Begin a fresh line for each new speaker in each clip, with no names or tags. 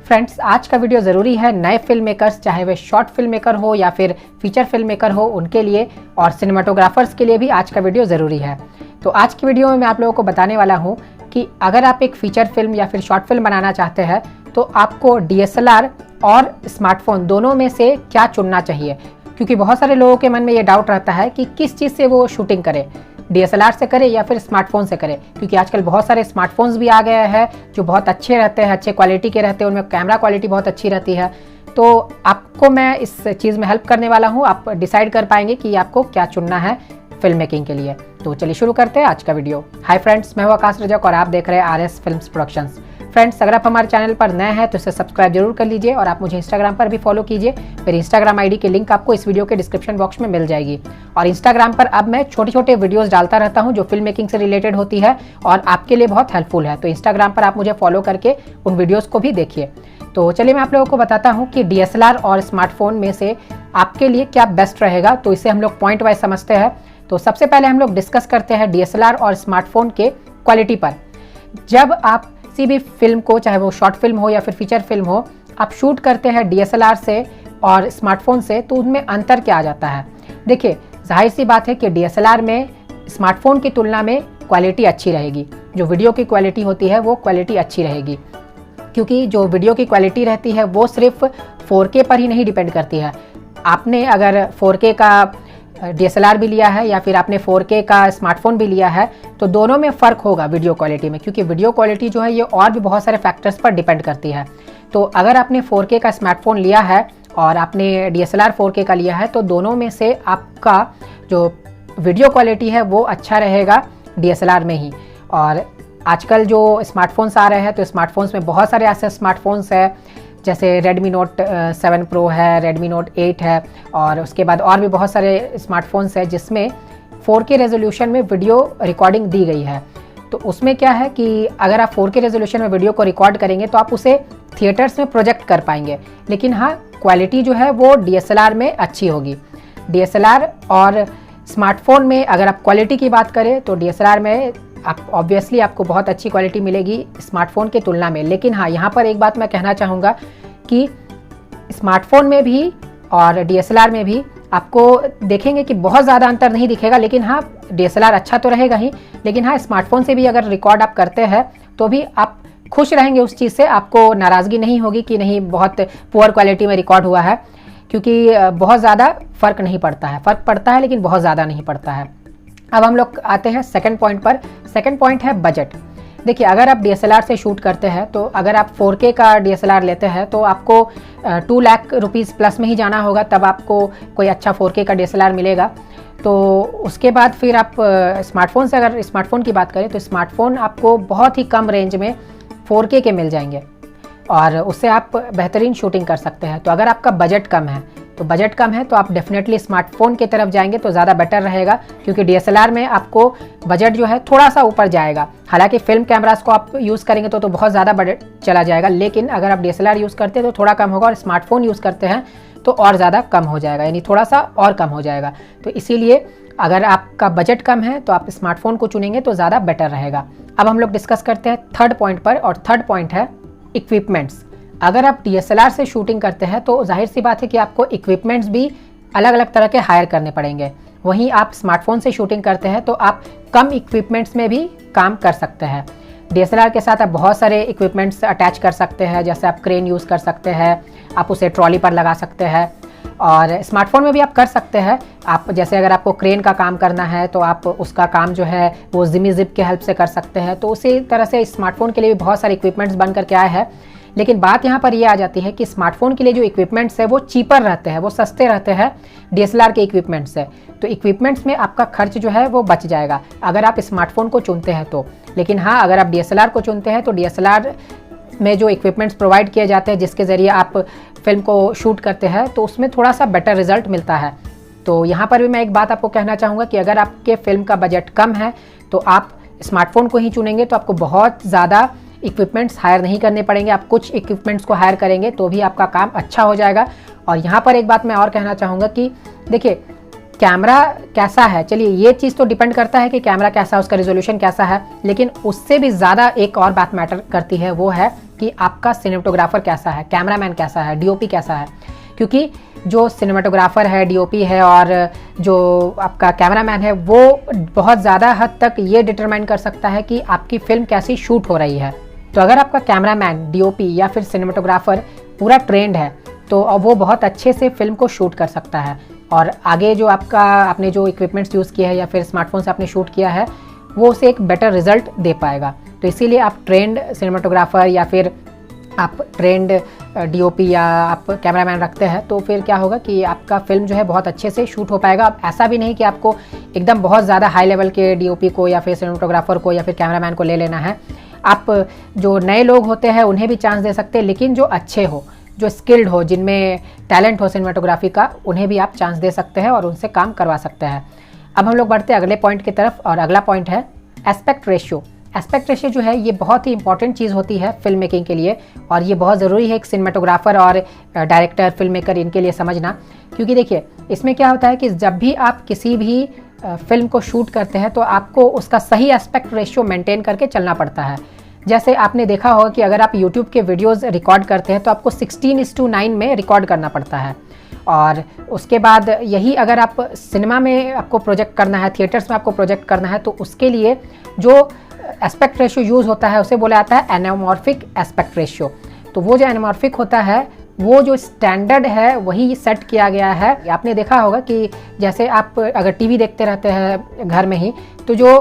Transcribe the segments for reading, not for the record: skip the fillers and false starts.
Friends, आज का video ज़रूरी है नए फिल्म मेकर्स, चाहे वे शॉर्ट फिल्म मेकर हो या फिर फीचर फिल्म मेकर हो, उनके लिए और सिनेमाटोग्राफर्स के लिए भी आज का वीडियो ज़रूरी है। तो आज की वीडियो में मैं आप लोगों को बताने वाला हूं कि अगर आप एक फीचर फिल्म या फिर शॉर्ट फिल्म बनाना चाहते हैं तो आपको DSLR और स्मार्टफोन दोनों में से क्या चुनना चाहिए, क्योंकि बहुत सारे लोगों के मन में ये डाउट रहता है कि किस चीज़ से वो शूटिंग करे, DSLR से करे या फिर स्मार्टफोन से करे। क्योंकि आजकल बहुत सारे स्मार्टफोन्स भी आ गए हैं जो बहुत अच्छे रहते हैं, अच्छे क्वालिटी के रहते हैं, उनमें कैमरा क्वालिटी बहुत अच्छी रहती है। तो आपको मैं इस चीज़ में हेल्प करने वाला हूँ, आप डिसाइड कर पाएंगे कि आपको क्या चुनना है फिल्म मेकिंग के लिए। तो चलिए शुरू करते हैं आज का वीडियो। हाय फ्रेंड्स, मैं हूं आकाश रजक और आप देख रहे हैं RS फिल्म्स प्रोडक्शंस। फ्रेंड्स, अगर आप हमारे चैनल पर नए हैं तो इसे सब्सक्राइब जरूर कर लीजिए और आप मुझे इंस्टाग्राम पर भी फॉलो कीजिए। मेरी इंस्टाग्राम आईडी की लिंक आपको इस वीडियो के डिस्क्रिप्शन बॉक्स में मिल जाएगी। और इंस्टाग्राम पर अब मैं छोटे छोटे वीडियोस डालता रहता हूं जो फिल्म मेकिंग से रिलेटेड होती है और आपके लिए बहुत हेल्पफुल है। तो इंस्टाग्राम पर आप मुझे फॉलो करके उन वीडियोज़ को भी देखिए। तो चलिए मैं आप लोगों को बताता हूँ कि DSLR और स्मार्टफोन में से आपके लिए क्या बेस्ट रहेगा। तो इसे हम लोग पॉइंट वाइज समझते हैं। तो सबसे पहले हम लोग डिस्कस करते हैं DSLR और स्मार्टफोन के क्वालिटी पर। जब आप किसी भी फिल्म को, चाहे वो शॉर्ट फिल्म हो या फिर फीचर फिल्म हो, आप शूट करते हैं DSLR से और स्मार्टफोन से, तो उनमें अंतर क्या आ जाता है। देखिए, जाहिर सी बात है कि DSLR में स्मार्टफोन की तुलना में क्वालिटी अच्छी रहेगी। जो वीडियो की क्वालिटी होती है वो क्वालिटी अच्छी रहेगी, क्योंकि जो वीडियो की क्वालिटी रहती है वो सिर्फ 4K पर ही नहीं डिपेंड करती है। आपने अगर 4K का DSLR भी लिया है या फिर आपने 4K का स्मार्टफोन भी लिया है तो दोनों में फ़र्क होगा वीडियो क्वालिटी में, क्योंकि वीडियो क्वालिटी जो है ये और भी बहुत सारे फैक्टर्स पर डिपेंड करती है। तो अगर आपने 4K का स्मार्टफोन लिया है और आपने DSLR 4K का लिया है तो दोनों में से आपका जो वीडियो क्वालिटी है वो अच्छा रहेगा DSLR में ही। और आजकल जो स्मार्टफोन्स आ रहे हैं तो स्मार्टफोन्स में बहुत सारे ऐसे स्मार्टफोन्स हैं, जैसे Redmi Note 7 Pro है, Redmi Note 8 है, और उसके बाद और भी बहुत सारे स्मार्टफोन्स हैं जिसमें 4K रेजोल्यूशन में वीडियो रिकॉर्डिंग दी गई है। तो उसमें क्या है कि अगर आप 4K रेजोल्यूशन में वीडियो को रिकॉर्ड करेंगे तो आप उसे थिएटर्स में प्रोजेक्ट कर पाएंगे, लेकिन हाँ, क्वालिटी जो है वो DSLR में अच्छी होगी। DSLR और स्मार्टफोन में अगर आप क्वालिटी की बात करें तो DSLR में आप ऑब्वियसली आपको बहुत अच्छी क्वालिटी मिलेगी स्मार्टफोन की तुलना में। लेकिन हाँ, यहाँ पर एक बात मैं कहना चाहूँगा कि स्मार्टफोन में भी और DSLR में भी आपको देखेंगे कि बहुत ज़्यादा अंतर नहीं दिखेगा, लेकिन हाँ, DSLR अच्छा तो रहेगा ही, लेकिन हाँ, स्मार्टफोन से भी अगर रिकॉर्ड आप करते हैं तो भी आप खुश रहेंगे उस चीज़ से, आपको नाराज़गी नहीं होगी कि नहीं बहुत पुअर क्वालिटी में रिकॉर्ड हुआ है, क्योंकि बहुत ज़्यादा फ़र्क नहीं पड़ता है। फ़र्क पड़ता है लेकिन बहुत ज़्यादा नहीं पड़ता है। अब हम लोग आते हैं सेकंड पॉइंट पर। सेकंड पॉइंट है बजट। देखिए, अगर आप DSLR से शूट करते हैं तो अगर आप 4K का DSLR लेते हैं तो आपको 2 लाख रुपीज़ प्लस में ही जाना होगा, तब आपको कोई अच्छा 4K का DSLR मिलेगा। तो उसके बाद फिर आप स्मार्टफोन से, अगर स्मार्टफोन की बात करें तो स्मार्टफोन आपको बहुत ही कम रेंज में 4K के मिल जाएंगे और उससे आप बेहतरीन शूटिंग कर सकते हैं। तो अगर आपका बजट कम है तो आप डेफिनेटली स्मार्टफोन की तरफ जाएंगे तो ज़्यादा बेटर रहेगा, क्योंकि DSLR में आपको बजट जो है थोड़ा सा ऊपर जाएगा। हालांकि फिल्म कैमरास को आप यूज़ करेंगे तो बहुत ज़्यादा बजट चला जाएगा, लेकिन अगर आप DSLR यूज़ करते हैं तो थोड़ा कम होगा और स्मार्टफोन यूज़ करते हैं तो और ज़्यादा कम हो जाएगा, यानी थोड़ा सा और कम हो जाएगा। तो इसीलिए अगर आपका बजट कम है तो आप स्मार्टफोन को चुनेंगे तो ज़्यादा बेटर रहेगा। अब हम लोग डिस्कस करते हैं थर्ड पॉइंट पर, और थर्ड पॉइंट है इक्विपमेंट्स। अगर आप DSLR से शूटिंग करते हैं तो जाहिर सी बात है कि आपको इक्विपमेंट्स भी अलग अलग तरह के हायर करने पड़ेंगे। वहीं आप स्मार्टफोन से शूटिंग करते हैं तो आप कम इक्विपमेंट्स में भी काम कर सकते हैं। DSLR के साथ आप बहुत सारे इक्विपमेंट्स अटैच कर सकते हैं, जैसे आप क्रेन यूज़ कर सकते हैं, आप उसे ट्रॉली पर लगा सकते हैं, और स्मार्टफोन में भी आप कर सकते हैं। आप जैसे अगर आपको क्रेन का काम करना है तो आप उसका काम जो है वो जिमी जिप के हेल्प से कर सकते हैं। तो उसी तरह से स्मार्टफोन के लिए भी बहुत सारे इक्विपमेंट्स बन करके आए हैं। लेकिन बात यहाँ पर ये आ जाती है कि स्मार्टफोन के लिए जो इक्विपमेंट्स है वो चीपर रहते हैं, वो सस्ते रहते हैं DSLR के इक्विपमेंट्स से। तो इक्विपमेंट्स में आपका खर्च जो है वो बच जाएगा अगर आप स्मार्टफोन को चुनते हैं तो। लेकिन हाँ, अगर आप DSLR को चुनते हैं तो DSLR में जो इक्विपमेंट्स प्रोवाइड किए जाते हैं जिसके ज़रिए आप फिल्म को शूट करते हैं तो उसमें थोड़ा सा बेटर रिजल्ट मिलता है। तो यहाँ पर भी मैं एक बात आपको कहना चाहूँगा कि अगर आपके फिल्म का बजट कम है तो आप स्मार्टफोन को ही चुनेंगे तो आपको बहुत ज़्यादा इक्विपमेंट्स हायर नहीं करने पड़ेंगे। आप कुछ इक्विपमेंट्स को हायर करेंगे तो भी आपका काम अच्छा हो जाएगा। और यहाँ पर एक बात मैं और कहना चाहूँगा कि देखिए, कैमरा कैसा है, चलिए ये चीज़ तो डिपेंड करता है कि कैमरा कैसा है, उसका रिजोल्यूशन कैसा है, लेकिन उससे भी ज़्यादा एक और बात मैटर करती है, वो है कि आपका सिनेमेटोग्राफर कैसा है, कैमरामैन कैसा है, डीओपी कैसा है। क्योंकि जो सिनेमेटोग्राफर है, डीओपी है और जो आपका कैमरामैन है, वो बहुत ज़्यादा हद तक ये डिटरमाइन कर सकता है कि आपकी फ़िल्म कैसी शूट हो रही है। तो अगर आपका कैमरामैन, डीओपी या फिर सिनेमेटोग्राफर पूरा ट्रेंड है तो वो बहुत अच्छे से फिल्म को शूट कर सकता है और आगे जो आपने जो इक्विपमेंट्स यूज़ किया है या फिर स्मार्टफोन से आपने शूट किया है वो उसे एक बेटर रिजल्ट दे पाएगा। तो इसीलिए आप ट्रेंड सिनेमेटोग्राफर या फिर आप ट्रेंड डीओपी या आप कैमरामैन रखते हैं तो फिर क्या होगा कि आपका फिल्म जो है बहुत अच्छे से शूट हो पाएगा। अब ऐसा भी नहीं कि आपको एकदम बहुत ज़्यादा हाई लेवल के डीओपी को या फिर सिनेमेटोग्राफर को या फिर कैमरामैन को ले लेना है। आप जो नए लोग होते हैं उन्हें भी चांस दे सकते हैं, लेकिन जो अच्छे हो, जो स्किल्ड हो, जिनमें टैलेंट हो सिनेमेटोग्राफी का, उन्हें भी आप चांस दे सकते हैं और उनसे काम करवा सकते हैं। अब हम लोग बढ़ते हैं अगले पॉइंट की तरफ और अगला पॉइंट है एस्पेक्ट रेशियो। एस्पेक्ट रेशियो जो है ये बहुत ही इंपॉर्टेंट चीज़ होती है फिल्म मेकिंग के लिए और ये बहुत ज़रूरी है एक सिनेमेटोग्राफर और डायरेक्टर, फिल्म मेकर इनके लिए समझना। क्योंकि देखिए इसमें क्या होता है कि जब भी आप किसी भी फिल्म को शूट करते हैं तो आपको उसका सही एस्पेक्ट रेशियो मेंटेन करके चलना पड़ता है। जैसे आपने देखा होगा कि अगर आप YouTube के वीडियोस रिकॉर्ड करते हैं तो आपको 16:9 में रिकॉर्ड करना पड़ता है और उसके बाद यही अगर आप सिनेमा में आपको प्रोजेक्ट करना है, थिएटर्स में आपको प्रोजेक्ट करना है तो उसके लिए जो एस्पेक्ट रेशियो यूज़ होता है उसे बोला जाता है एनामॉर्फिक एस्पेक्ट रेशियो। तो वो जो एनामॉर्फिक होता है वो जो स्टैंडर्ड है वही सेट किया गया है। आपने देखा होगा कि जैसे आप अगर टीवी देखते रहते हैं घर में ही तो जो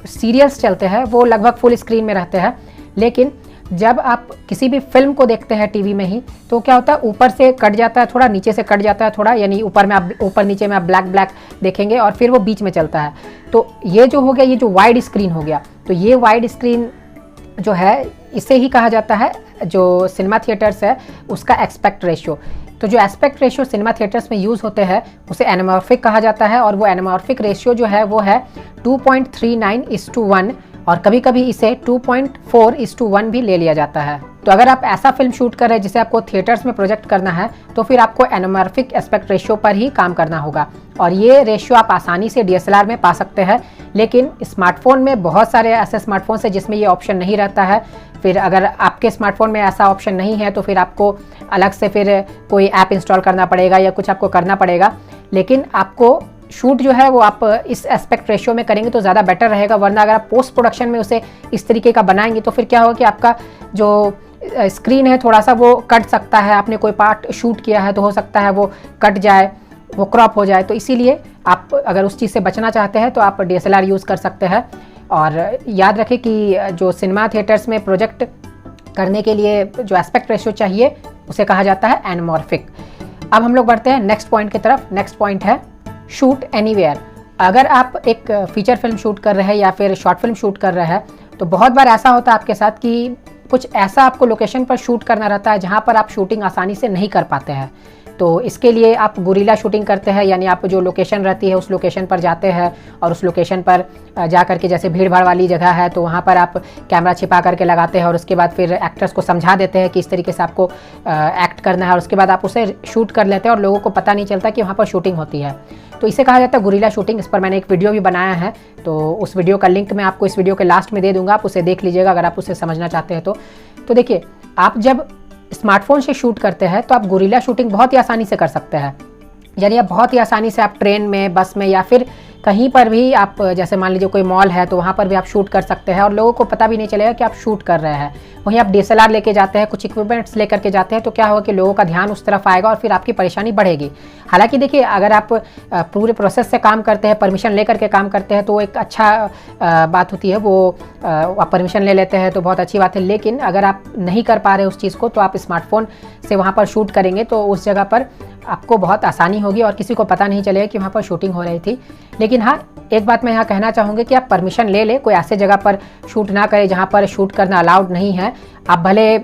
सीरियल्स चलते हैं वो लगभग फुल स्क्रीन में रहते हैं, लेकिन जब आप किसी भी फिल्म को देखते हैं टीवी में ही तो क्या होता है ऊपर से कट जाता है थोड़ा, नीचे से कट जाता है थोड़ा, यानी ऊपर नीचे में आप ब्लैक देखेंगे और फिर वो बीच में चलता है। तो ये जो हो गया, ये जो वाइड स्क्रीन हो गया, तो ये वाइड स्क्रीन जो है इसे ही कहा जाता है, जो सिनेमा थिएटर्स है उसका एस्पेक्ट रेशियो। तो जो एस्पेक्ट रेशियो सिनेमा थिएटर्स में यूज़ होते हैं उसे एनामॉर्फिक कहा जाता है और वो एनामॉर्फिक रेशियो जो है वो है 2.39:1 और कभी कभी इसे 2.4:1 भी ले लिया जाता है। तो अगर आप ऐसा फिल्म शूट कर रहे हैं जिसे आपको थिएटर्स में प्रोजेक्ट करना है तो फिर आपको एनामॉर्फिक एस्पेक्ट रेशियो पर ही काम करना होगा और ये रेशियो आप आसानी से DSLR में पा सकते हैं, लेकिन स्मार्टफोन में बहुत सारे ऐसे स्मार्टफोन है जिसमें ये ऑप्शन नहीं रहता है। फिर अगर आपके स्मार्टफोन में ऐसा ऑप्शन नहीं है तो फिर आपको अलग से फिर कोई ऐप इंस्टॉल करना पड़ेगा या कुछ आपको करना पड़ेगा, लेकिन आपको शूट जो है वो आप इस एस्पेक्ट रेशियो में करेंगे तो ज़्यादा बेटर रहेगा। वरना अगर आप पोस्ट प्रोडक्शन में उसे इस तरीके का बनाएंगे तो फिर क्या होगा कि आपका जो स्क्रीन है थोड़ा सा वो कट सकता है, आपने कोई पार्ट शूट किया है तो हो सकता है वो कट जाए, वो क्रॉप हो जाए। तो इसीलिए आप अगर उस चीज़ से बचना चाहते हैं तो आप DSLR यूज़ कर सकते हैं। और याद रखें कि जो सिनेमा थिएटर्स में प्रोजेक्ट करने के लिए जो एस्पेक्ट रेशियो चाहिए उसे कहा जाता है एनामॉर्फिक। अब हम लोग बढ़ते हैं नेक्स्ट पॉइंट की तरफ। नेक्स्ट पॉइंट है शूट एनीवेयर। अगर आप एक फीचर फिल्म शूट कर रहे हैं या फिर शॉर्ट फिल्म शूट कर रहे हैं तो बहुत बार ऐसा होता है आपके साथ कि कुछ ऐसा आपको लोकेशन पर शूट करना रहता है जहां पर आप शूटिंग आसानी से नहीं कर पाते हैं। तो इसके लिए आप गुरिल्ला शूटिंग करते हैं, यानी आप जो लोकेशन रहती है उस लोकेशन पर जाते हैं और उस लोकेशन पर जा करके, जैसे भीड़ भाड़ वाली जगह है तो वहाँ पर आप कैमरा छिपा करके लगाते हैं और उसके बाद फिर एक्टर्स को समझा देते हैं कि इस तरीके से आपको एक्ट करना है और उसके बाद आप उसे शूट कर लेते हैं और लोगों को पता नहीं चलता कि वहाँ पर शूटिंग होती है। तो इसे कहा जाता है गुरिल्ला शूटिंग। इस पर मैंने एक वीडियो भी बनाया है, तो उस वीडियो का लिंक मैं आपको इस वीडियो के लास्ट में दे दूँगा, आप उसे देख लीजिएगा अगर आप उसे समझना चाहते हैं तो देखिए, आप जब स्मार्टफोन से शूट करते हैं तो आप गुरिल्ला शूटिंग बहुत ही आसानी से कर सकते हैं। यानी आप बहुत ही आसानी से आप ट्रेन में, बस में या फिर कहीं पर भी आप, जैसे मान लीजिए कोई मॉल है तो वहाँ पर भी आप शूट कर सकते हैं और लोगों को पता भी नहीं चलेगा कि आप शूट कर रहे हैं। वहीं आप DSLR लेके जाते हैं, कुछ इक्विपमेंट्स लेकर के जाते हैं तो क्या होगा कि लोगों का ध्यान उस तरफ आएगा और फिर आपकी परेशानी बढ़ेगी। हालांकि देखिए, अगर आप पूरे प्रोसेस से काम करते हैं, परमिशन लेकर के काम करते हैं तो एक अच्छा बात होती है, वो आप परमिशन ले लेते हैं तो बहुत अच्छी बात है। लेकिन अगर आप नहीं कर पा रहे उस चीज़ को तो आप स्मार्टफोन से वहाँ पर शूट करेंगे तो उस जगह पर आपको बहुत आसानी होगी और किसी को पता नहीं चलेगा कि वहाँ पर शूटिंग हो रही थी। लेकिन हाँ, एक बात मैं यहाँ कहना चाहूँगी कि आप परमिशन ले लें, कोई ऐसे जगह पर शूट ना करें जहाँ पर शूट करना अलाउड नहीं है। आप भले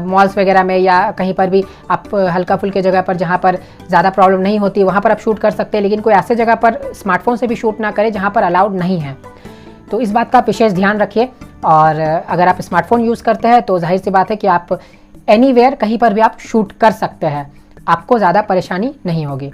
मॉल्स वगैरह में या कहीं पर भी आप हल्का फुल्के जगह पर जहाँ पर ज़्यादा प्रॉब्लम नहीं होती वहाँ पर आप शूट कर सकते हैं, लेकिन कोई ऐसे जगह पर स्मार्टफोन से भी शूट ना करें जहाँ पर अलाउड नहीं है। तो इस बात का विशेष ध्यान रखिए। और अगर आप स्मार्टफोन यूज़ करते हैं तो जाहिर सी बात है कि आप एनीवेयर, कहीं पर भी आप शूट कर सकते हैं, आपको ज़्यादा परेशानी नहीं होगी।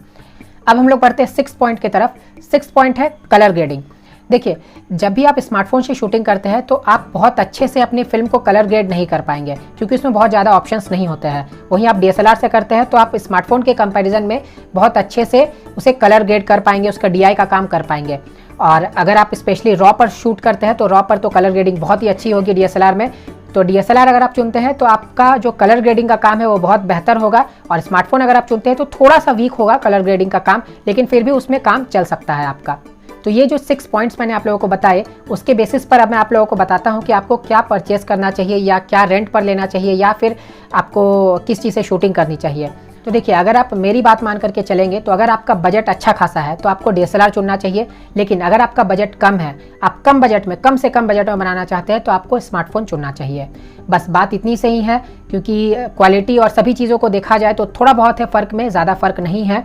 अब हम लोग बढ़ते हैं 6 पॉइंट की तरफ। 6 पॉइंट है कलर ग्रेडिंग। देखिए, जब भी आप स्मार्टफोन से शूटिंग करते हैं तो आप बहुत अच्छे से अपनी फिल्म को कलर ग्रेड नहीं कर पाएंगे, क्योंकि इसमें बहुत ज़्यादा ऑप्शंस नहीं होते हैं। वहीं आप DSLR से करते हैं तो आप स्मार्टफोन के कंपैरिजन में बहुत अच्छे से उसे कलर ग्रेड कर पाएंगे, उसका DI का काम कर पाएंगे। और अगर आप स्पेशली रॉ पर शूट करते हैं तो रॉ पर तो कलर ग्रेडिंग बहुत ही अच्छी होगी DSLR में। तो DSLR अगर आप चुनते हैं तो आपका जो कलर ग्रेडिंग का काम है वो बहुत बेहतर होगा, और स्मार्टफोन अगर आप चुनते हैं तो थोड़ा सा वीक होगा कलर ग्रेडिंग का काम, लेकिन फिर भी उसमें काम चल सकता है आपका। तो ये जो 6 पॉइंट्स मैंने आप लोगों को बताए, उसके बेसिस पर अब मैं आप लोगों को बताता हूँ कि आपको क्या परचेस करना चाहिए, या क्या रेंट पर लेना चाहिए, या फिर आपको किस चीज़ से शूटिंग करनी चाहिए। तो देखिए, अगर आप मेरी बात मान करके चलेंगे तो अगर आपका बजट अच्छा खासा है तो आपको DSLR चुनना चाहिए। लेकिन अगर आपका बजट कम है, आप कम बजट में, कम से कम बजट में बनाना चाहते हैं, तो आपको स्मार्टफोन चुनना चाहिए। बस बात इतनी से ही है, क्योंकि क्वालिटी और सभी चीज़ों को देखा जाए तो थोड़ा बहुत है फ़र्क में, ज़्यादा फ़र्क नहीं है।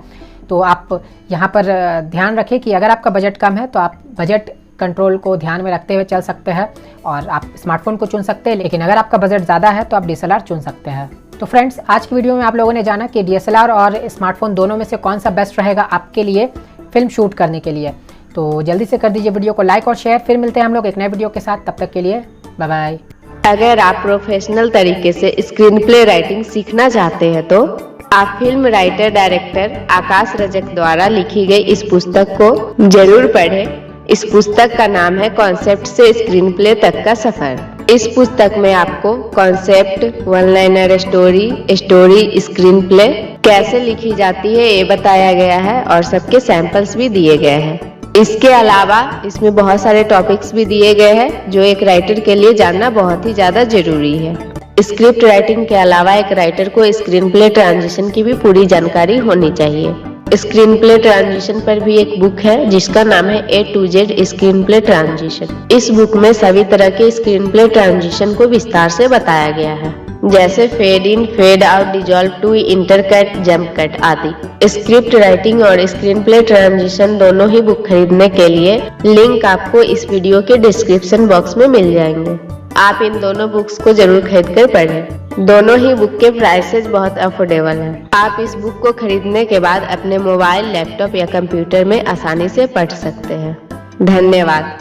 तो आप यहाँ पर ध्यान रखें कि अगर आपका बजट कम है तो आप बजट कंट्रोल को ध्यान में रखते हुए चल सकते हैं और आप स्मार्टफोन को चुन सकते हैं। लेकिन अगर आपका बजट ज़्यादा है तो आप DSLR चुन सकते हैं। तो फ्रेंड्स, आज की वीडियो में आप लोगों ने जाना कि DSLR और स्मार्टफोन दोनों में से कौन सा बेस्ट रहेगा आपके लिए फिल्म शूट करने के लिए। तो जल्दी से कर दीजिए वीडियो को लाइक और शेयर। फिर मिलते हैं हम लोग एक नए वीडियो के साथ, तब तक के लिए बाय बाय।
अगर आप प्रोफेशनल तरीके से स्क्रीन प्ले राइटिंग सीखना चाहते हैं तो आप फिल्म राइटर डायरेक्टर आकाश रजक द्वारा लिखी गई इस पुस्तक को जरूर पढ़ें। इस पुस्तक का नाम है कॉन्सेप्ट से स्क्रीन प्ले तक का सफर। इस पुस्तक में आपको concept, one liner story, screen play कैसे लिखी जाती है ये बताया गया है, और सबके सैंपल्स भी दिए गए हैं। इसके अलावा इसमें बहुत सारे टॉपिक्स भी दिए गए हैं जो एक राइटर के लिए जानना बहुत ही ज्यादा जरूरी है। स्क्रिप्ट राइटिंग के अलावा एक राइटर को स्क्रीन प्ले ट्रांजिशन की भी पूरी जानकारी होनी चाहिए। स्क्रीन प्ले ट्रांजिशन पर भी एक बुक है जिसका नाम है A to Z screen play transition. इस बुक में सभी तरह के स्क्रीन प्ले ट्रांजिशन को विस्तार से बताया गया है, जैसे fade in, fade out, dissolve to, intercut, jump cut आदि। स्क्रिप्ट राइटिंग और स्क्रीन प्ले ट्रांजिशन दोनों ही बुक खरीदने के लिए लिंक आपको इस वीडियो के डिस्क्रिप्शन बॉक्स में मिल जाएंगे। आप इन दोनों बुक्स को जरूर खरीद कर पढ़ें। दोनों ही बुक के प्राइसेस बहुत अफोर्डेबल हैं। आप इस बुक को खरीदने के बाद अपने मोबाइल, लैपटॉप या कंप्यूटर में आसानी से पढ़ सकते हैं। धन्यवाद।